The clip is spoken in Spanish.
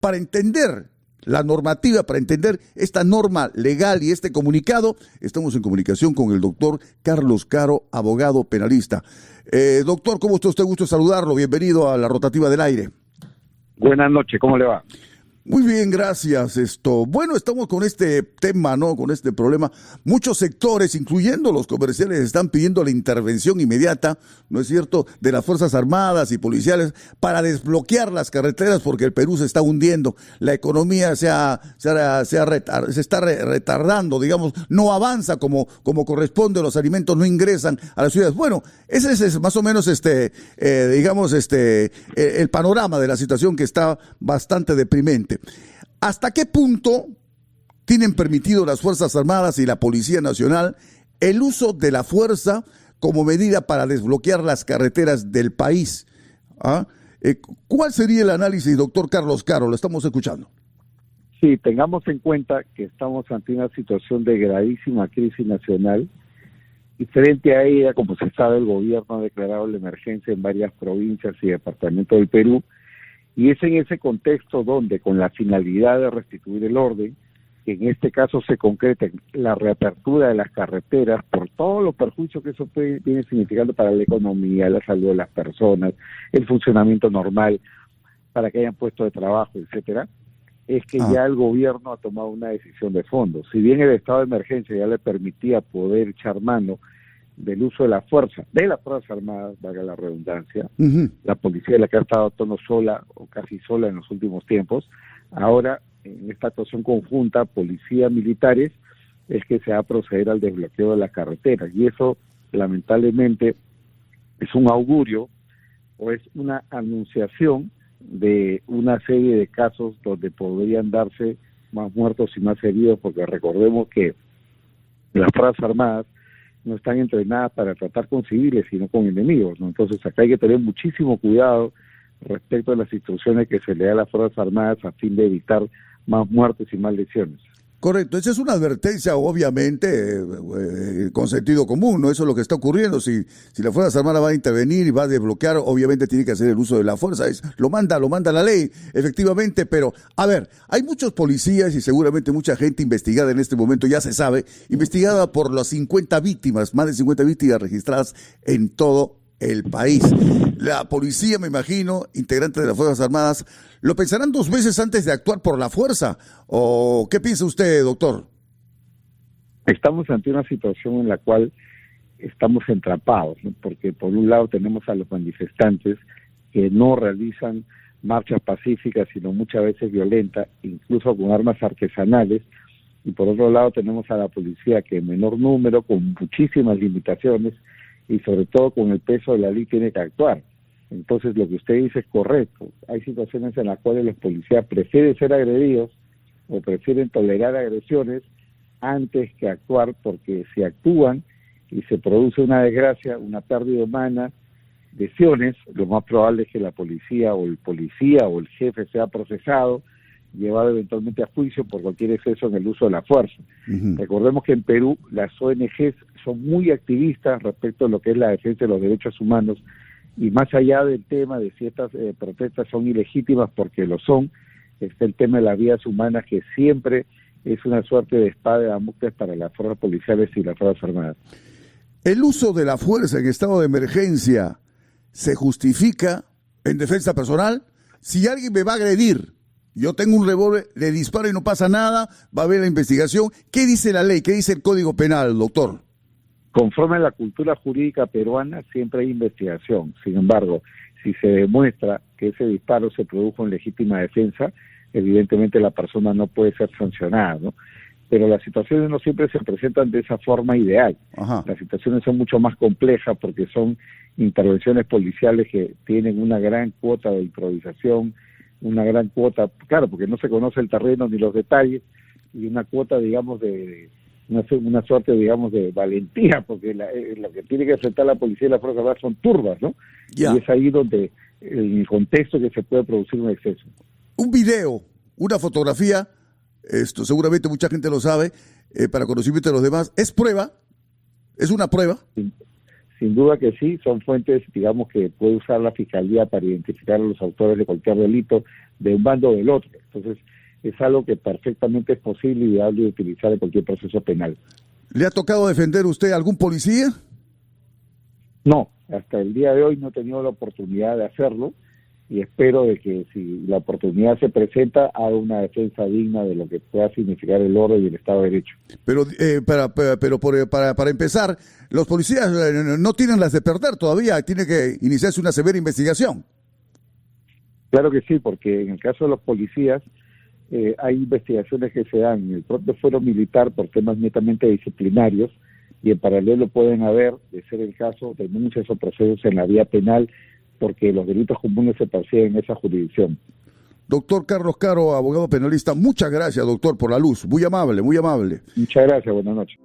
para entender la normativa, para entender esta norma legal y este comunicado, estamos en comunicación con el doctor Carlos Caro, abogado penalista. Doctor, ¿cómo está usted? Gusto saludarlo. Bienvenido a la Rotativa del Aire. Buenas noches, ¿cómo le va? Muy bien, gracias. Bueno, estamos con este tema, ¿no? Con este problema. Muchos sectores, incluyendo los comerciales, están pidiendo la intervención inmediata, ¿no es cierto?, de las Fuerzas Armadas y policiales para desbloquear las carreteras porque el Perú se está hundiendo. La economía se está retardando, digamos, no avanza como corresponde, los alimentos no ingresan a las ciudades. Bueno, ese es más o menos el panorama de la situación, que está bastante deprimente. ¿Hasta qué punto tienen permitido las Fuerzas Armadas y la Policía Nacional el uso de la fuerza como medida para desbloquear las carreteras del país? ¿Cuál sería el análisis, doctor Carlos Caro? Lo estamos escuchando. Sí, tengamos en cuenta que estamos ante una situación de gravísima crisis nacional y frente a ella, como se sabe, el gobierno ha declarado la emergencia en varias provincias y departamentos del Perú. Y es en ese contexto donde, con la finalidad de restituir el orden, que en este caso se concreta en la reapertura de las carreteras por todos los perjuicios que eso viene significando para la economía, la salud de las personas, el funcionamiento normal, para que hayan puestos de trabajo, etcétera, es que ya el gobierno ha tomado una decisión de fondo. Si bien el estado de emergencia ya le permitía poder echar mano del uso de la fuerza, de las Fuerzas Armadas, valga la redundancia, la policía, la que ha estado tono sola o casi sola en los últimos tiempos, ahora en esta actuación conjunta, policía, militares, es que se va a proceder al desbloqueo de las carreteras, y eso lamentablemente es un augurio o es una anunciación de una serie de casos donde podrían darse más muertos y más heridos, porque recordemos que las Fuerzas Armadas no están entrenadas para tratar con civiles, sino con enemigos, ¿no? Entonces acá hay que tener muchísimo cuidado respecto a las instrucciones que se le da a las Fuerzas Armadas a fin de evitar más muertes y más lesiones. Correcto, esa es una advertencia, obviamente, con sentido común, ¿no? Eso es lo que está ocurriendo. Si la Fuerza Armada va a intervenir y va a desbloquear, obviamente tiene que hacer el uso de la fuerza. Lo manda la ley, efectivamente, pero, a ver, hay muchos policías y seguramente mucha gente investigada en este momento, ya se sabe, investigada por las 50 víctimas, más de 50 víctimas registradas en todo el país. La policía, me imagino, integrante de las Fuerzas Armadas, ¿lo pensarán dos veces antes de actuar por la fuerza? ¿O qué piensa usted, doctor? Estamos ante una situación en la cual estamos entrapados, ¿no? Porque por un lado tenemos a los manifestantes que no realizan marchas pacíficas, sino muchas veces violentas, incluso con armas artesanales, y por otro lado tenemos a la policía que en menor número, con muchísimas limitaciones, y sobre todo con el peso de la ley tiene que actuar. Entonces lo que usted dice es correcto. Hay situaciones en las cuales los policías prefieren ser agredidos o prefieren tolerar agresiones antes que actuar, porque si actúan y se produce una desgracia, una pérdida humana, lesiones, lo más probable es que la policía o el jefe sea procesado, llevado eventualmente a juicio por cualquier exceso en el uso de la fuerza. Recordemos que en Perú las ONGs son muy activistas respecto a lo que es la defensa de los derechos humanos, y más allá del tema de si estas protestas son ilegítimas, porque lo son, está el tema de las vidas humanas, que siempre es una suerte de espada de Damocles para las fuerzas policiales y las Fuerzas Armadas. ¿El uso de la fuerza en estado de emergencia se justifica en defensa personal? Si alguien me va a agredir, yo tengo un revólver, le disparo y no pasa nada, va a haber la investigación. ¿Qué dice la ley? ¿Qué dice el Código Penal, doctor? Conforme a la cultura jurídica peruana, siempre hay investigación. Sin embargo, si se demuestra que ese disparo se produjo en legítima defensa, evidentemente la persona no puede ser sancionada, ¿no? Pero las situaciones no siempre se presentan de esa forma ideal. Las situaciones son mucho más complejas porque son intervenciones policiales que tienen una gran cuota de improvisación, una gran cuota, claro, porque no se conoce el terreno ni los detalles, y una cuota, digamos, de una suerte, digamos, de valentía, porque lo que tiene que enfrentar la policía y la Fuerza Armada son turbas, ¿no? Y es ahí donde, en el contexto, que se puede producir un exceso. Un video, una fotografía, seguramente mucha gente lo sabe, para conocimiento de los demás, ¿es prueba? ¿Es una prueba? sin duda que sí, son fuentes, digamos, que puede usar la Fiscalía para identificar a los autores de cualquier delito de un bando o del otro. Entonces, es algo que perfectamente es posible y viable de utilizar en cualquier proceso penal. ¿Le ha tocado defender usted a algún policía? No, hasta el día de hoy no he tenido la oportunidad de hacerlo y espero de que si la oportunidad se presenta haga una defensa digna de lo que pueda significar el orden y el Estado de Derecho. Pero para empezar, los policías no tienen las de perder todavía, tiene que iniciarse una severa investigación. Claro que sí, porque en el caso de los policías hay investigaciones que se dan en el propio fuero militar por temas netamente disciplinarios y en paralelo pueden haber, de ser el caso, denuncias o procesos en la vía penal porque los delitos comunes se persiguen en esa jurisdicción. Doctor Carlos Caro, abogado penalista, muchas gracias, doctor, por la luz. Muy amable, muy amable. Muchas gracias, buenas noches.